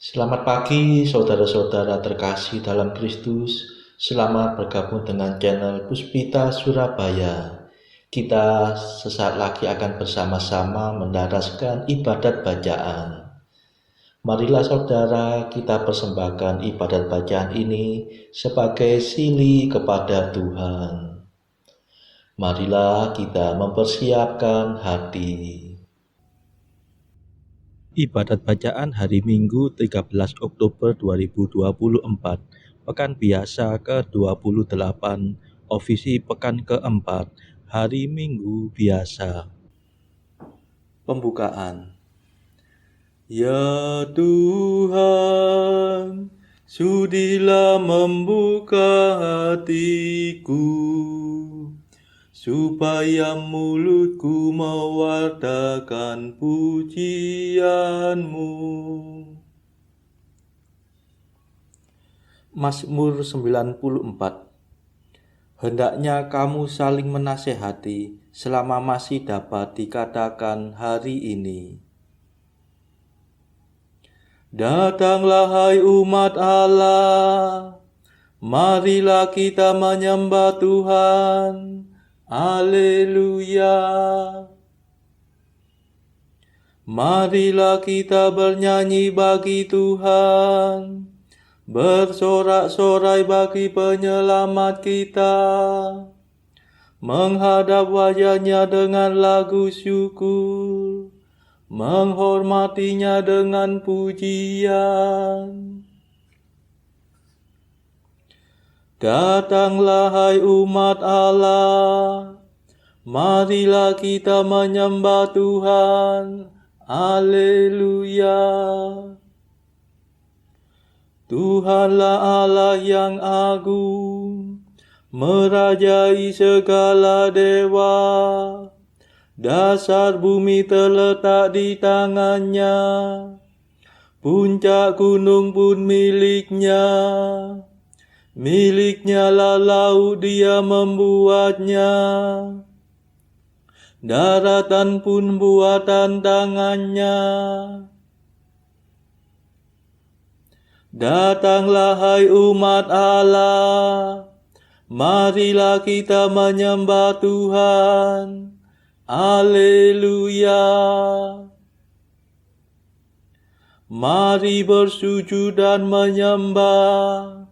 Selamat pagi saudara-saudara terkasih dalam Kristus. Selamat bergabung dengan channel Puspita Surabaya. Kita sesaat lagi akan bersama-sama mendaraskan ibadat bacaan. Marilah saudara, kita persembahkan ibadat bacaan ini sebagai sili kepada Tuhan. Marilah kita mempersiapkan hati. Ibadat bacaan hari Minggu 13 Oktober 2024, Pekan Biasa ke-28, Ofisi Pekan keempat, Hari Minggu Biasa. Pembukaan. Ya Tuhan, sudilah membuka hatiku, supaya mulutku mewartakan pujian-Mu. Mazmur 94. Hendaknya kamu saling menasehati selama masih dapat dikatakan hari ini. Datanglah hai umat Allah, marilah kita menyembah Tuhan. Haleluya. Marilah kita bernyanyi bagi Tuhan, bersorak-sorai bagi penyelamat kita, menghadap wajahnya dengan lagu syukur, menghormatinya dengan pujian. Datanglah hai umat Allah, marilah kita menyembah Tuhan. Haleluya. Tuhanlah Allah yang agung, merajai segala dewa. Dasar bumi terletak di tangannya, puncak gunung pun miliknya. Miliknya lah laut, dia membuatnya. Daratan pun buatan tangannya. Datanglah hai umat Allah, marilah kita menyembah Tuhan. Haleluya. Mari bersujud dan menyembah,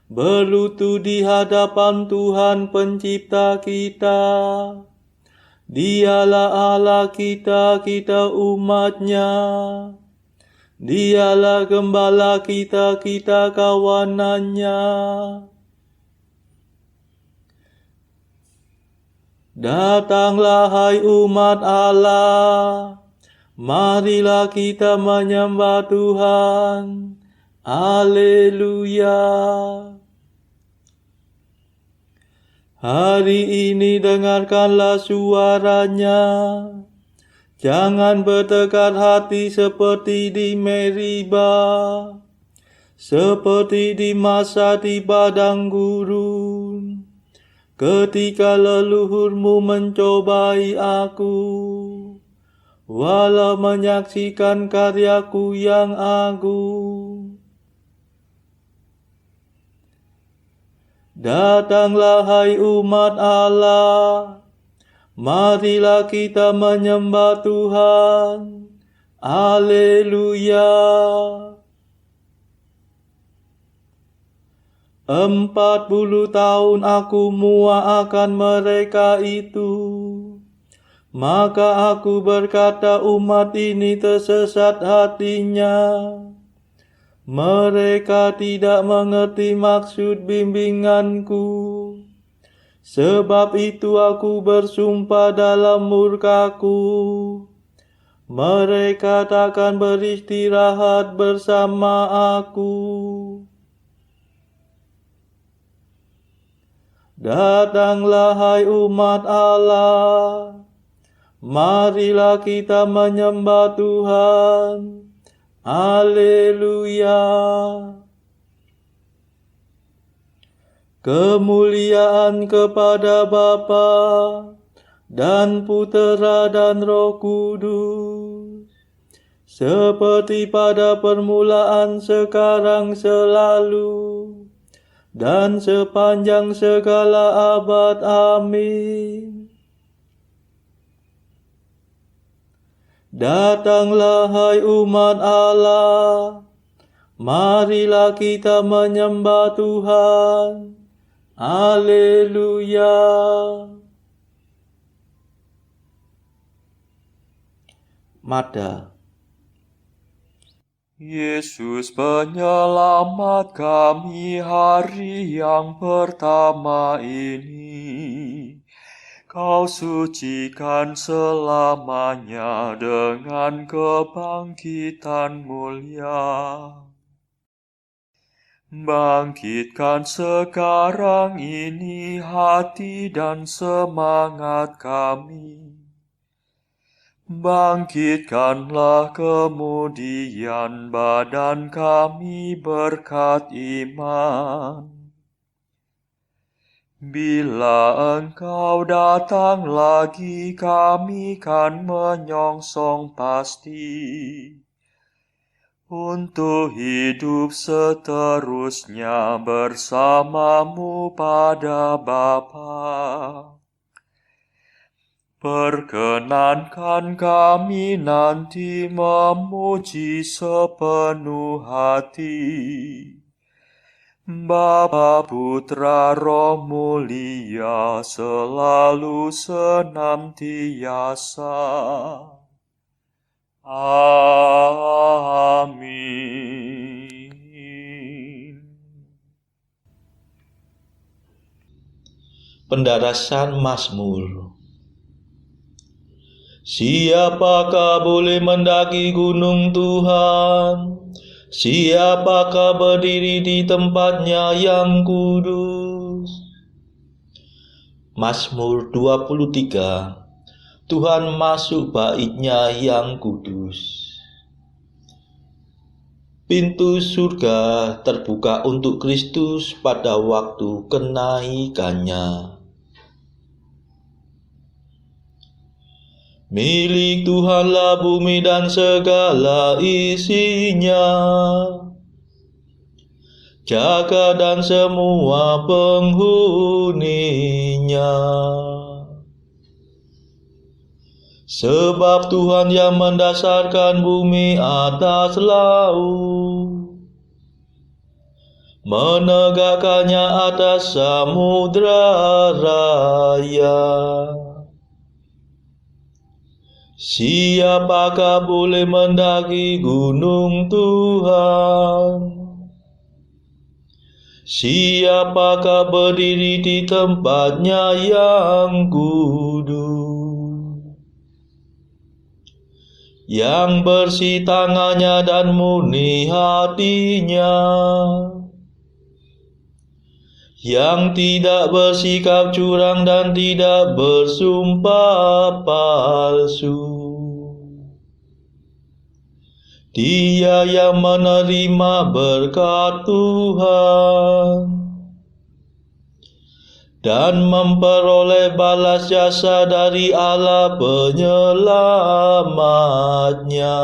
berlutut di hadapan Tuhan pencipta kita. Dialah Allah kita, kita umatnya. Dialah gembala kita, kita kawanannya. Datanglah hai umat Allah, marilah kita menyembah Tuhan. Haleluya. Hari ini dengarkanlah suaranya. Jangan bertekad hati seperti di Meriba, seperti di masa di padang gurun, ketika leluhurmu mencobai aku, walau menyaksikan karyaku yang agung. Datanglah hai umat Allah, marilah kita menyembah Tuhan. Haleluya. 40 tahun aku muak akan mereka itu. Maka aku berkata, umat ini tersesat hatinya. Mereka tidak mengerti maksud bimbinganku. Sebab itu aku bersumpah dalam murkaku, mereka takkan beristirahat bersama aku. Datanglah hai umat Allah, marilah kita menyembah Tuhan. Haleluya. Kemuliaan kepada Bapa dan Putera dan Roh Kudus, seperti pada permulaan, sekarang, selalu, dan sepanjang segala abad. Amin. Datanglah hai umat Allah, marilah kita menyembah Tuhan. Haleluya. Mada. Yesus penyelamat kami hari yang pertama ini. Kau sucikan selamanya dengan kebangkitan mulia. Bangkitkan sekarang ini hati dan semangat kami. Bangkitkanlah kemudian badan kami berkat iman. Bila Engkau datang lagi, kami kan menyongsong pasti untuk hidup seterusnya bersamamu pada Bapa. Perkenankan kami nanti memuji sepenuh hati Bapa, Putra, Roh Mulia, selalu senantiasa. Amin. Pendarasan Mazmur. Siapakah boleh mendaki gunung Tuhan? Siapakah berdiri di tempatnya yang kudus? Mazmur 23. Tuhan masuk bait-Nya yang kudus. Pintu surga terbuka untuk Kristus pada waktu kenaikannya. Milik Tuhanlah bumi dan segala isinya, jagat dan semua penghuninya. Sebab Tuhan yang mendasarkan bumi atas laut, menegakkannya atas samudra raya. Siapakah boleh mendaki gunung Tuhan? Siapakah berdiri di tempatnya yang kudus? Yang bersih tangannya dan murni hatinya, yang tidak bersikap curang dan tidak bersumpah palsu. Dia yang menerima berkat Tuhan dan memperoleh balas jasa dari Allah penyelamatnya.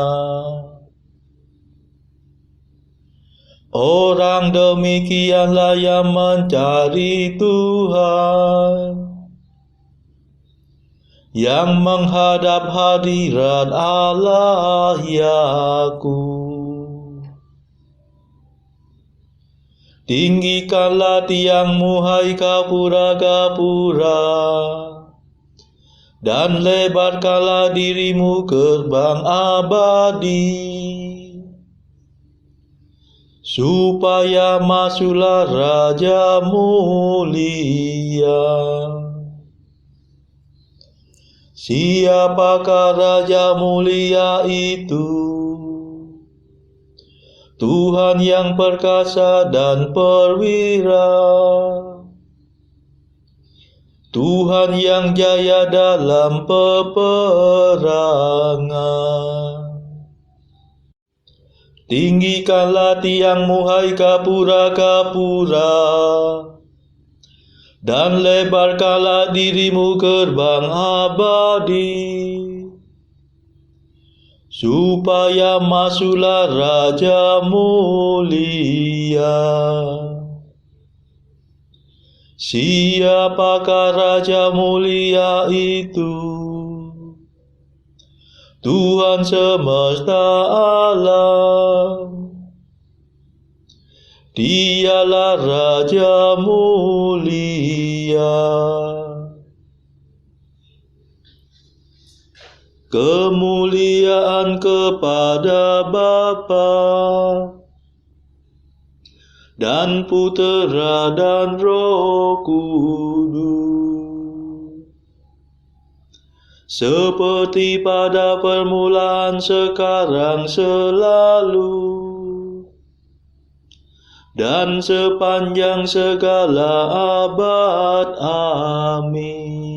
Orang demikianlah yang mencari Tuhan, yang menghadap hadirat Allah Yakub. Tinggikanlah tiangmu hai gapura-gapura, dan lebarkanlah dirimu gerbang abadi, supaya masuklah Raja mulia. Siapakah Raja mulia itu? Tuhan yang perkasa dan perwira, Tuhan yang jaya dalam peperangan. Tinggikanlah tiangmu hai gapura-gapura, dan lebarkanlah dirimu gerbang abadi, supaya masuklah Raja mulia. Siapakah Raja mulia itu? Tuhan semesta alam. Dialah Raja mulia. Kemuliaan kepada Bapa dan Putera dan Roh Kudus, seperti pada permulaan, sekarang, selalu, dan sepanjang segala abad. Amin.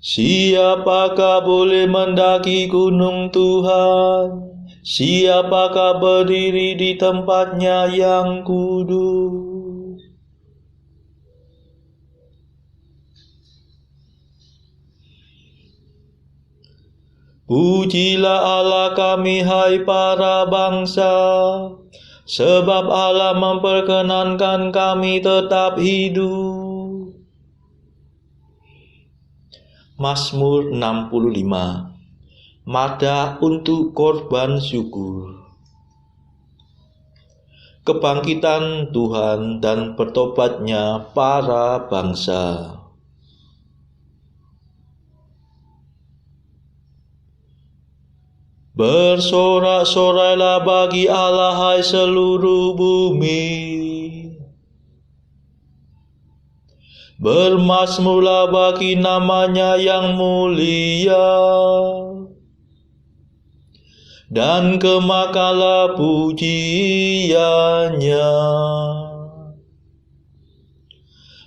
Siapakah boleh mendaki gunung Tuhan? Siapakah berdiri di tempatnya yang kudus? Pujilah Allah kami, hai para bangsa, sebab Allah memperkenankan kami tetap hidup. Mazmur 65. Madah untuk korban syukur. Kebangkitan Tuhan dan bertobatnya para bangsa. Bersorak-sorailah bagi Allah, hai seluruh bumi. Bermazmurlah bagi namanya yang mulia. Dan kemakanlah pujiannya.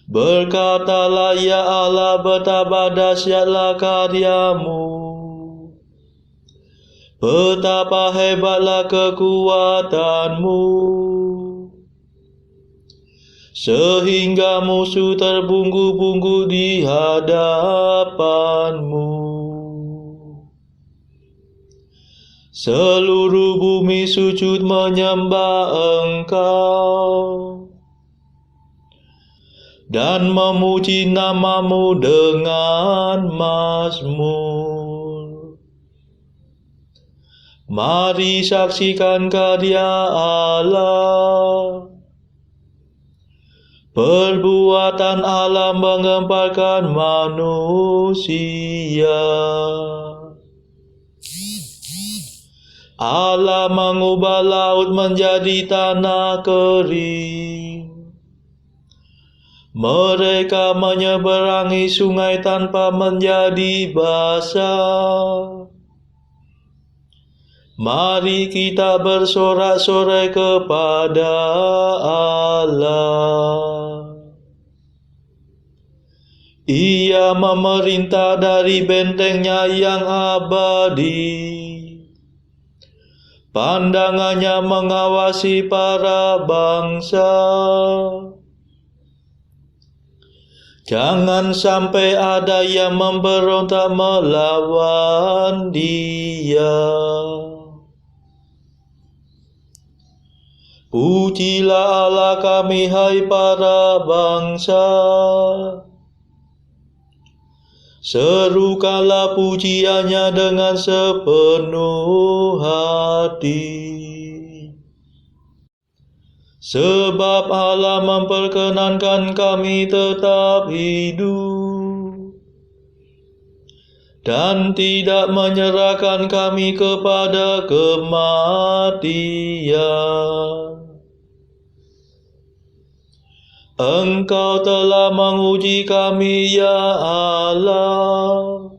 Berkatalah, ya Allah, betapa dahsyatlah karyamu. Betapa hebatlah kekuatanmu, sehingga musuh terbungku-bungku di hadapanmu. Seluruh bumi sujud menyembah Engkau dan memuji namamu dengan mazmur. Mari saksikan karya Allah. Perbuatan Allah menggemparkan manusia. Allah mengubah laut menjadi tanah kering. Mereka menyeberangi sungai tanpa menjadi basah. Mari kita bersorak-sorai kepada Allah. Ia memerintah dari bentengnya yang abadi. Pandangannya mengawasi para bangsa. Jangan sampai ada yang memberontak melawan Dia. Pujilah Allah kami, hai para bangsa. Serukanlah pujiannya dengan sepenuh hati. Sebab Allah memperkenankan kami tetap hidup dan tidak menyerahkan kami kepada kematian. Engkau telah menguji kami, ya Allah,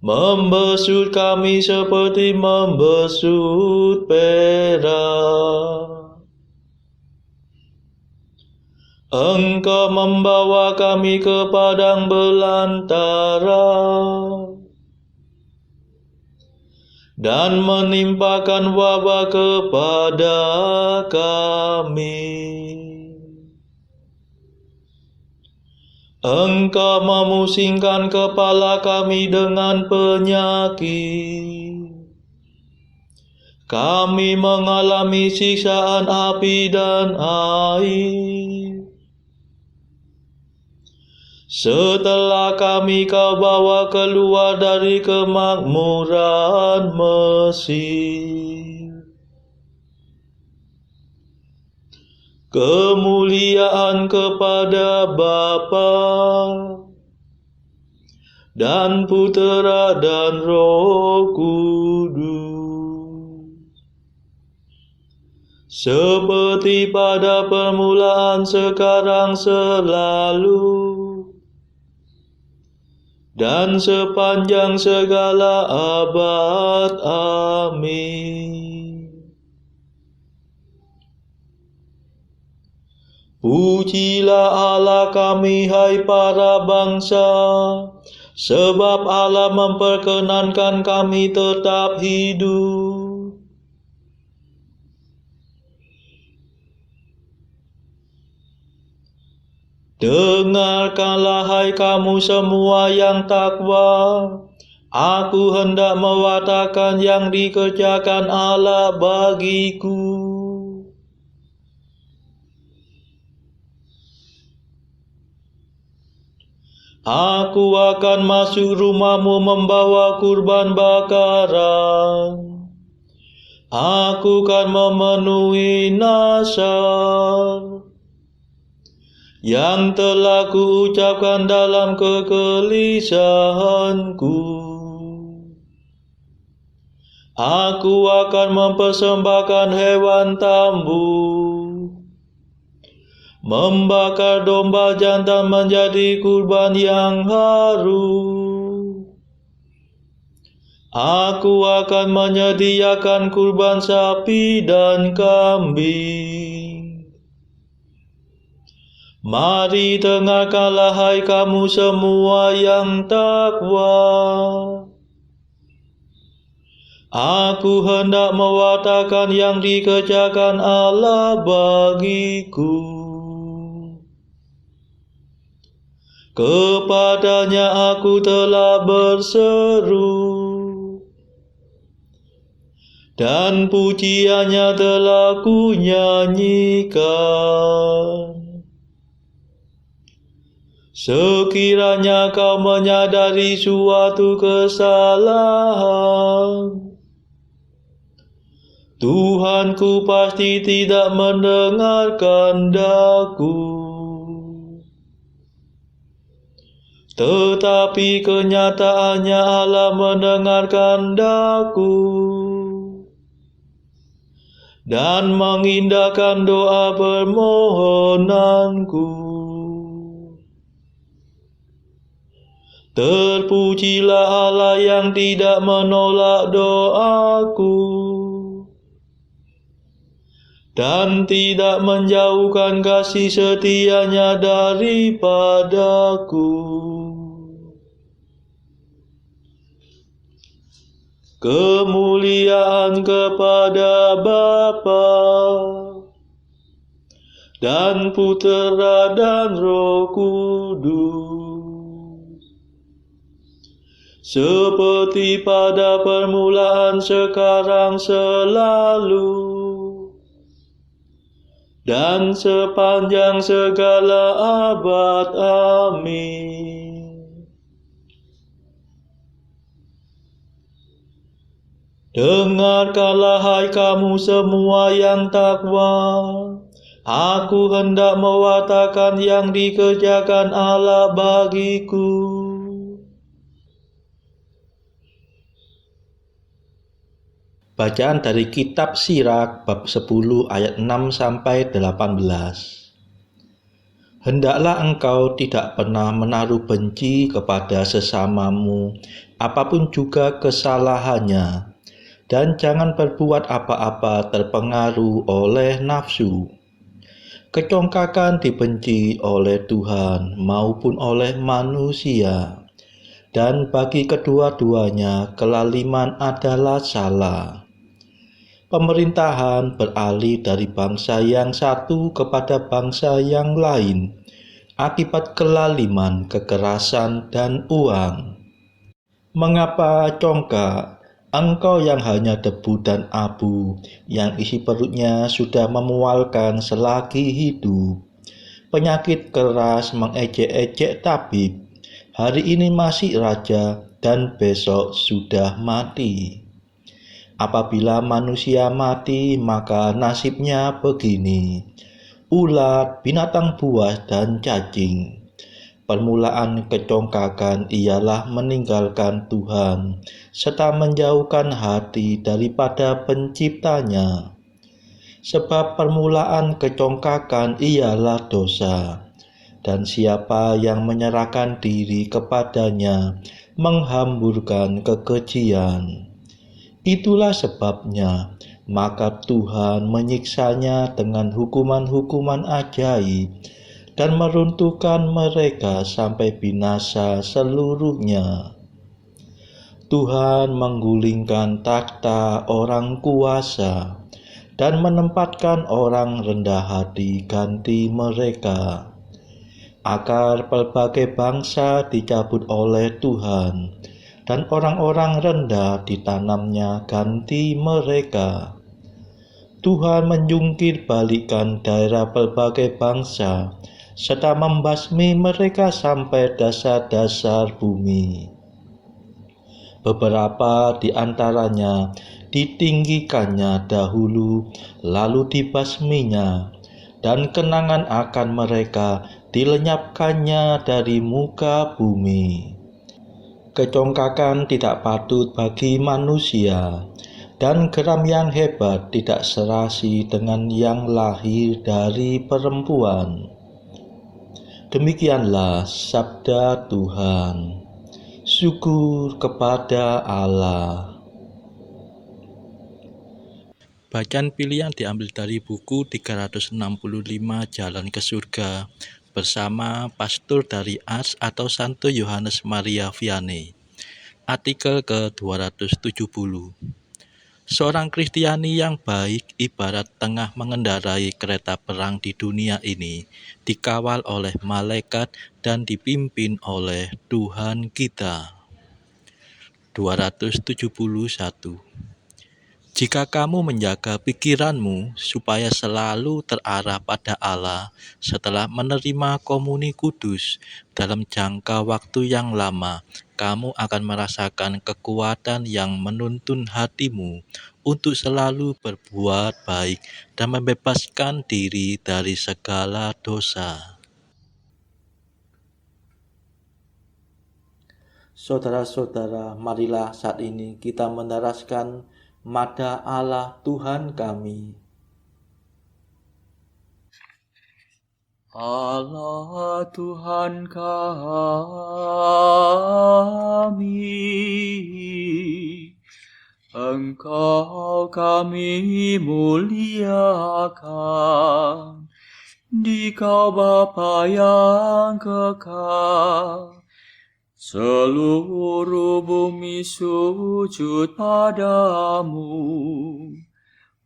membesut kami seperti membesut perak. Engkau membawa kami ke padang belantara dan menimpakan wabah kepada kami. Engkau memusingkan kepala kami dengan penyakit. Kami mengalami siksaan api dan air. Setelah kami kau bawa keluar dari kemakmuran Mesir. Kemuliaan kepada Bapa dan Putera dan Roh Kudus, seperti pada permulaan, sekarang, selalu, dan sepanjang segala abad. Amin. Pujilah Allah kami, hai para bangsa, sebab Allah memperkenankan kami tetap hidup. Dengarkanlah, hai kamu semua yang takwa, aku hendak mewartakan yang dikerjakan Allah bagiku. Aku akan masuk rumahmu membawa kurban bakaran. Aku akan memenuhi nazar yang telah kuucapkan dalam kegelisahanku. Aku akan mempersembahkan hewan tambu, membakar domba jantan menjadi kurban yang harum. Aku akan menyediakan kurban sapi dan kambing. Mari dengarkanlah, hai kamu semua yang takwa. Aku hendak mewartakan yang dikerjakan Allah bagiku. Kepadanya aku telah berseru, dan pujiannya telah kunyanyikan. Sekiranya kau menyadari suatu kesalahan, Tuhanku pasti tidak mendengarkan daku. Tetapi kenyataannya Allah mendengarkan daku dan mengindahkan doa permohonanku. Terpujilah Allah yang tidak menolak doaku dan tidak menjauhkan kasih setianya daripadaku. Kemuliaan kepada Bapa dan Putera dan Roh Kudus, seperti pada permulaan, sekarang, selalu, dan sepanjang segala abad. Amin. Dengarkanlah, hai kamu semua yang takwa, aku hendak mewartakan yang dikerjakan Allah bagiku. Bacaan dari kitab Sirak bab 10 ayat 6 sampai 18. Hendaklah engkau tidak pernah menaruh benci kepada sesamamu, apapun juga kesalahannya, dan jangan berbuat apa-apa terpengaruh oleh nafsu. Kecongkakan dibenci oleh Tuhan maupun oleh manusia, dan bagi kedua-duanya kelaliman adalah salah. Pemerintahan beralih dari bangsa yang satu kepada bangsa yang lain, akibat kelaliman, kekerasan, dan uang. Mengapa congkak? Engkau yang hanya debu dan abu, yang isi perutnya sudah memualkan selagi hidup. Penyakit keras mengejek-ejek tabib, hari ini masih raja dan besok sudah mati. Apabila manusia mati, maka nasibnya begini: ulat, binatang buas, dan cacing. Permulaan kecongkakan ialah meninggalkan Tuhan, serta menjauhkan hati daripada penciptanya. Sebab permulaan kecongkakan ialah dosa, dan siapa yang menyerahkan diri kepadanya menghamburkan kekejian. Itulah sebabnya, maka Tuhan menyiksanya dengan hukuman-hukuman ajaib dan meruntuhkan mereka sampai binasa seluruhnya. Tuhan menggulingkan takhta orang kuasa dan menempatkan orang rendah hati ganti mereka, agar pelbagai bangsa dicabut oleh Tuhan, dan orang-orang rendah ditanamnya ganti mereka. Tuhan menjungkir balikkan daerah pelbagai bangsa, serta membasmi mereka sampai dasar-dasar bumi. Beberapa di antaranya ditinggikannya dahulu, lalu dibasminya, dan kenangan akan mereka dilenyapkannya dari muka bumi. Kecongkakan tidak patut bagi manusia, dan geram yang hebat tidak serasi dengan yang lahir dari perempuan. Demikianlah sabda Tuhan. Syukur kepada Allah. Bacaan pilihan diambil dari buku 365 Jalan ke Surga bersama pastor dari Ars atau Santo Yohanes Maria Vianney. Artikel ke-270. Seorang Kristiani yang baik ibarat tengah mengendarai kereta perang di dunia ini, dikawal oleh malaikat dan dipimpin oleh Tuhan kita. 271. Jika kamu menjaga pikiranmu supaya selalu terarah pada Allah setelah menerima komuni kudus dalam jangka waktu yang lama, kamu akan merasakan kekuatan yang menuntun hatimu untuk selalu berbuat baik dan membebaskan diri dari segala dosa. Saudara-saudara, marilah saat ini kita mendaraskan Mada Allah Tuhan kami. Allah Tuhan kami, Engkau kami muliakan, Dikau Bapa yang kekal. Seluruh bumi sujud padamu,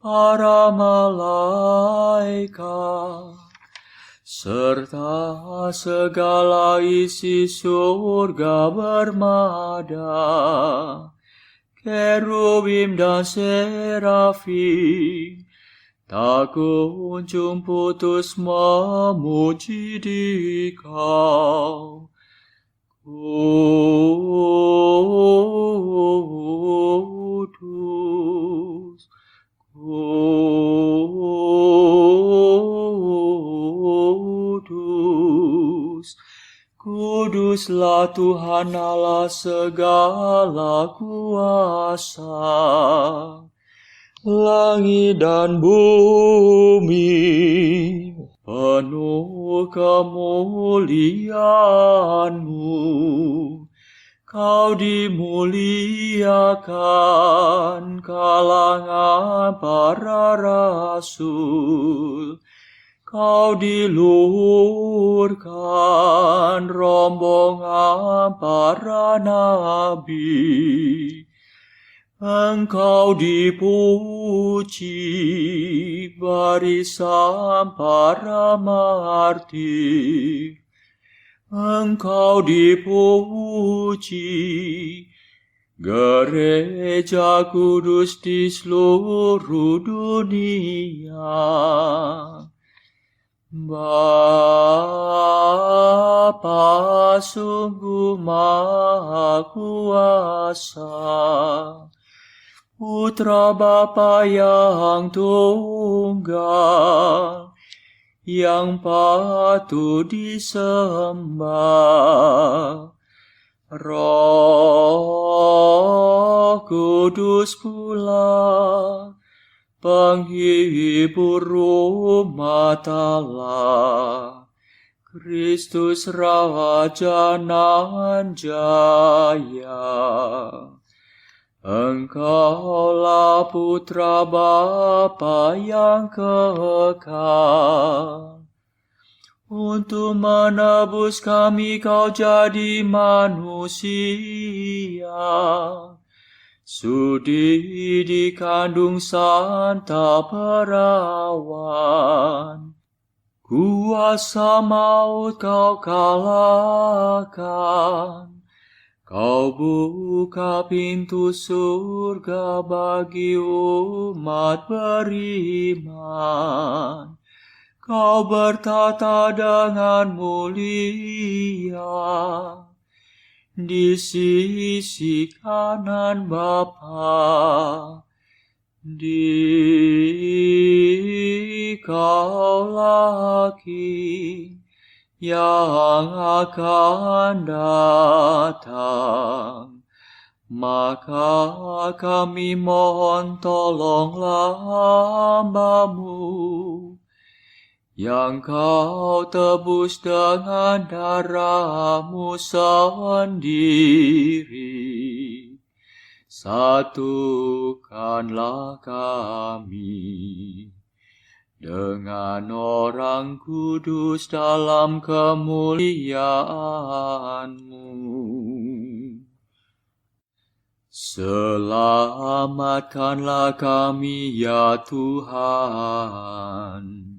para malaikat, serta segala isi surga bermada, kerubim dan serafim, tak kunjung putus memuji Dikau. Kudus, kudus, kuduslah Tuhan Allah segala kuasa. Langit dan bumi penuh kemuliaan-Mu. Kau dimuliakan kalangan para rasul. Kau diluhurkan rombongan para nabi. Engkau dipuji barisan para martir. Engkau dipuji, Gereja Kudus di seluruh dunia. Bapa sungguh Maha Kuasa, Putra Bapa yang tunggal, yang patut disembah. Roh Kudus pula, penghibur umat Allah, Kristus Raja nan jaya. Engkaulah Putra Bapa yang kekal. Untuk menebus kami kau jadi manusia, sudi dikandung Santa Perawan. Kuasa maut kau kalahkan, kau buka pintu surga bagi umat beriman. Kau bertata dengan mulia di sisi kanan Bapa. Dikaulah King yang akan datang. Maka kami mohon tolonglah hamba-Mu, yang kau tebus dengan darah-Mu sendiri. Satukanlah kami dengan orang kudus dalam kemuliaan-Mu. Selamatkanlah kami ya Tuhan.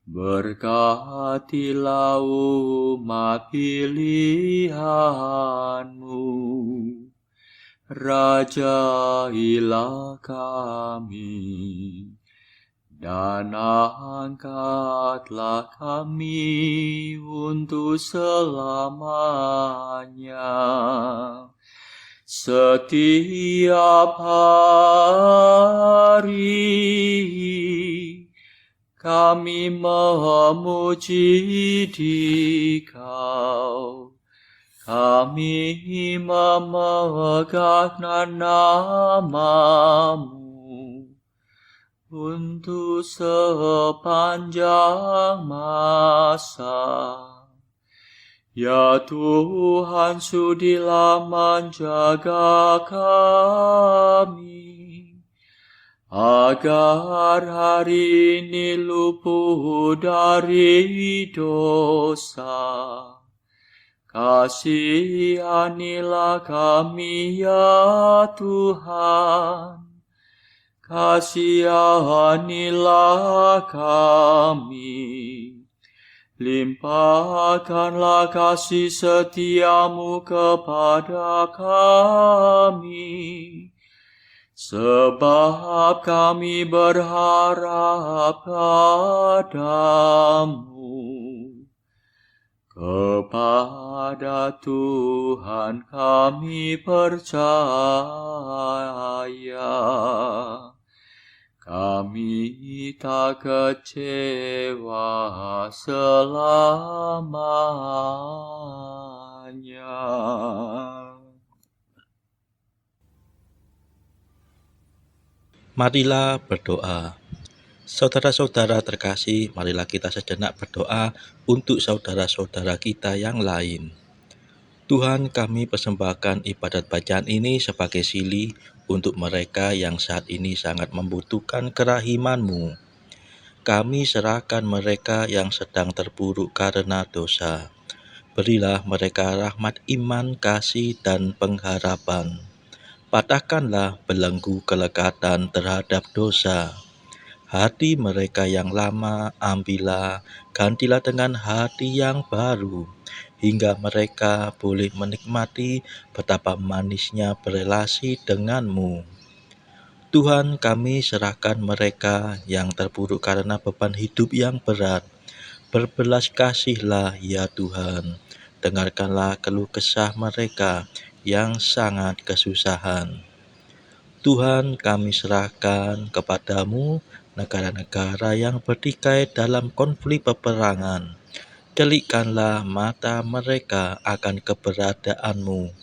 Berkatilah umat pilihan-Mu, rajailah kami, dan angkatlah kami untuk selamanya. Setiap hari kami memuji Dikau, kami memegang nama-Mu untuk sepanjang masa. Ya Tuhan, sudilah menjaga kami, agar hari ini luput dari dosa. Kasihanilah kami ya Tuhan, kasihanilah kami. Limpahkanlah kasih setia-Mu kepada kami, sebab kami berharap padamu. Kepada Tuhan kami percaya, kami tak kecewa selamanya. Marilah berdoa. Saudara-saudara terkasih, marilah kita sejenak berdoa untuk saudara-saudara kita yang lain. Tuhan, kami persembahkan ibadat bacaan ini sebagai sili untuk mereka yang saat ini sangat membutuhkan kerahiman-Mu. Kami serahkan mereka yang sedang terpuruk karena dosa. Berilah mereka rahmat iman, kasih, dan pengharapan. Patahkanlah belenggu kelekatan terhadap dosa. Hati mereka yang lama ambillah, gantilah dengan hati yang baru. hingga mereka boleh menikmati betapa manisnya berelasi denganmu. Tuhan, kami serahkan mereka yang terpuruk karena beban hidup yang berat. Berbelas kasihlah ya Tuhan, dengarkanlah keluh kesah mereka yang sangat kesusahan. Tuhan, kami serahkan kepadamu negara-negara yang bertikai dalam konflik peperangan. Celikkanlah mata mereka akan keberadaanmu,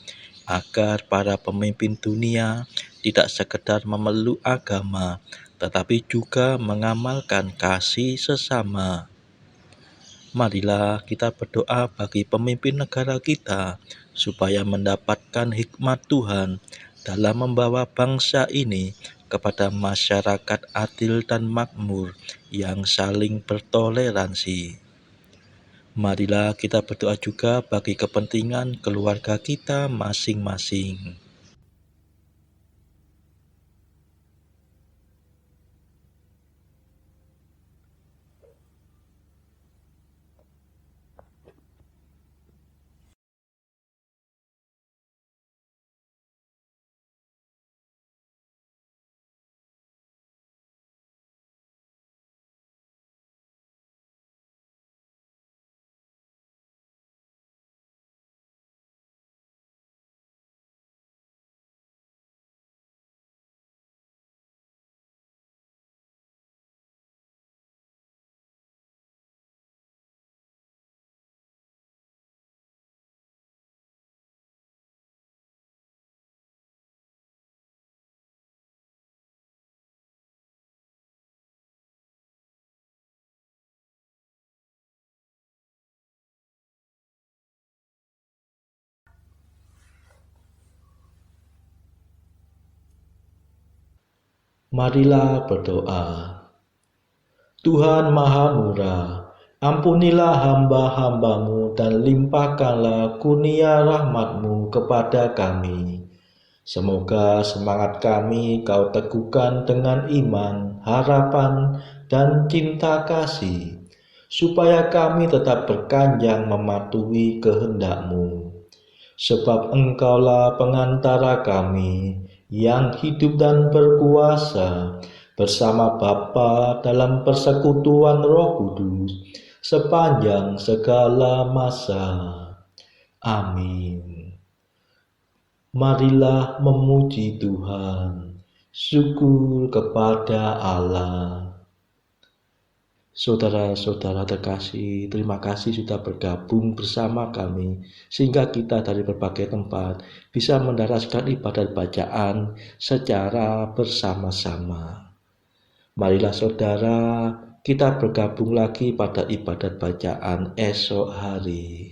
agar para pemimpin dunia tidak sekedar memeluk agama, tetapi juga mengamalkan kasih sesama. Marilah kita berdoa bagi pemimpin negara kita, supaya mendapatkan hikmat Tuhan dalam membawa bangsa ini kepada masyarakat adil dan makmur yang saling bertoleransi. Marilah kita berdoa juga bagi kepentingan keluarga kita masing-masing. Marilah berdoa. Tuhan Maha Murah, ampunilah hamba-hambamu dan limpahkanlah kurnia rahmat-Mu kepada kami. Semoga semangat kami Kau teguhkan dengan iman, harapan, dan cinta kasih, supaya kami tetap berkanjang mematuhi kehendak-Mu. Sebab Engkaulah pengantara kami yang hidup dan berkuasa bersama Bapa dalam persekutuan Roh Kudus sepanjang segala masa. Amin. Marilah memuji Tuhan. Syukur kepada Allah. Saudara-saudara terkasih, terima kasih sudah bergabung bersama kami, sehingga kita dari berbagai tempat bisa mendaraskan ibadat bacaan secara bersama-sama. Marilah saudara, kita bergabung lagi pada ibadat bacaan esok hari.